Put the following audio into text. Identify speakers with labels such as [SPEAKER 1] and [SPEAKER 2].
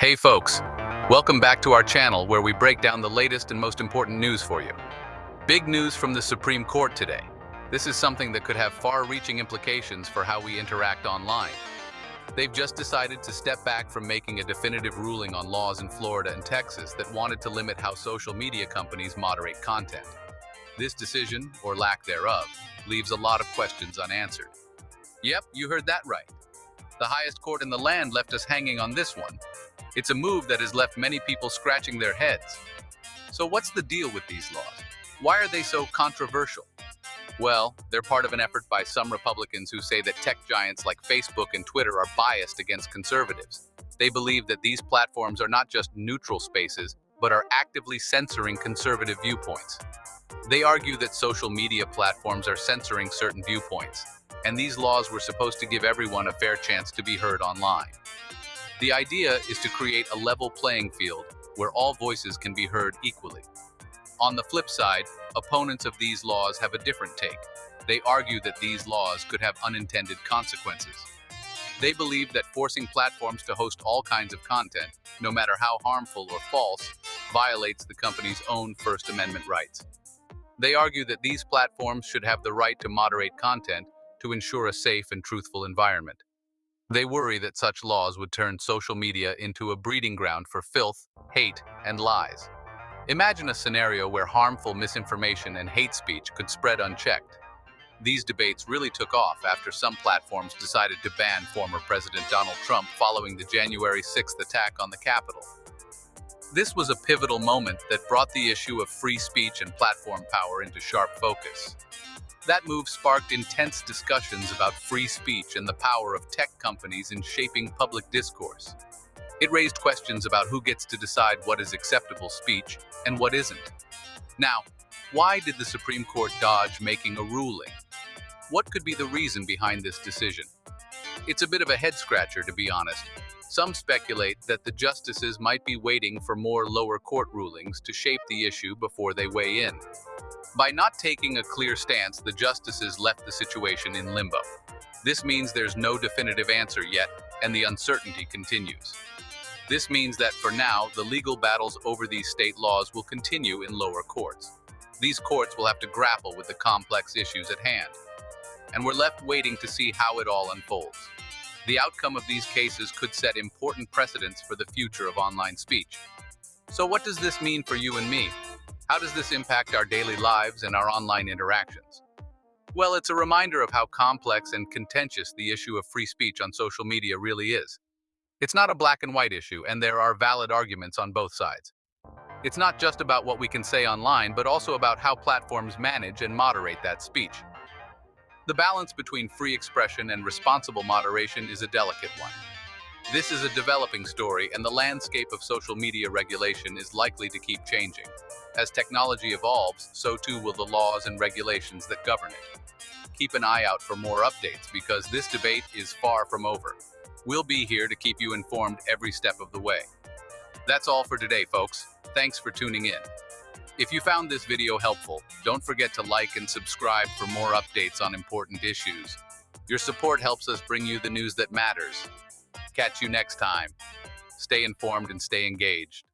[SPEAKER 1] Hey folks, welcome back to our channel where we break down the latest and most important news for you. Big news from the Supreme Court today. This is something that could have far-reaching implications for how we interact online. They've just decided to step back from making a definitive ruling on laws in Florida and Texas that wanted to limit how social media companies moderate content. This decision, or lack thereof, leaves a lot of questions unanswered. Yep, you heard that right. The highest court in the land left us hanging on this one. It's a move that has left many people scratching their heads. So what's the deal with these laws? Why are they so controversial? Well, they're part of an effort by some Republicans who say that tech giants like Facebook and Twitter are biased against conservatives. They believe that these platforms are not just neutral spaces, but are actively censoring conservative viewpoints. They argue that social media platforms are censoring certain viewpoints, and these laws were supposed to give everyone a fair chance to be heard online. The idea is to create a level playing field where all voices can be heard equally. On the flip side, opponents of these laws have a different take. They argue that these laws could have unintended consequences. They believe that forcing platforms to host all kinds of content, no matter how harmful or false, violates the company's own First Amendment rights. They argue that these platforms should have the right to moderate content to ensure a safe and truthful environment. They worry that such laws would turn social media into a breeding ground for filth, hate, and lies. Imagine a scenario where harmful misinformation and hate speech could spread unchecked. These debates really took off after some platforms decided to ban former President Donald Trump following the January 6th attack on the Capitol. This was a pivotal moment that brought the issue of free speech and platform power into sharp focus. That move sparked intense discussions about free speech and the power of tech companies in shaping public discourse. It raised questions about who gets to decide what is acceptable speech and what isn't. Now, why did the Supreme Court dodge making a ruling? What could be the reason behind this decision? It's a bit of a head-scratcher, to be honest. Some speculate that the justices might be waiting for more lower court rulings to shape the issue before they weigh in. By not taking a clear stance, the justices left the situation in limbo. This means there's no definitive answer yet, and the uncertainty continues. This means that for now, the legal battles over these state laws will continue in lower courts. These courts will have to grapple with the complex issues at hand, and we're left waiting to see how it all unfolds. The outcome of these cases could set important precedents for the future of online speech. So what does this mean for you and me? How does this impact our daily lives and our online interactions? Well, it's a reminder of how complex and contentious the issue of free speech on social media really is. It's not a black and white issue, and there are valid arguments on both sides. It's not just about what we can say online, but also about how platforms manage and moderate that speech. The balance between free expression and responsible moderation is a delicate one. This is a developing story, and the landscape of social media regulation is likely to keep changing. As technology evolves, so too will the laws and regulations that govern it. Keep an eye out for more updates because this debate is far from over. We'll be here to keep you informed every step of the way. That's all for today, folks. Thanks for tuning in. If you found this video helpful, don't forget to like and subscribe for more updates on important issues. Your support helps us bring you the news that matters. Catch you next time. Stay informed and stay engaged.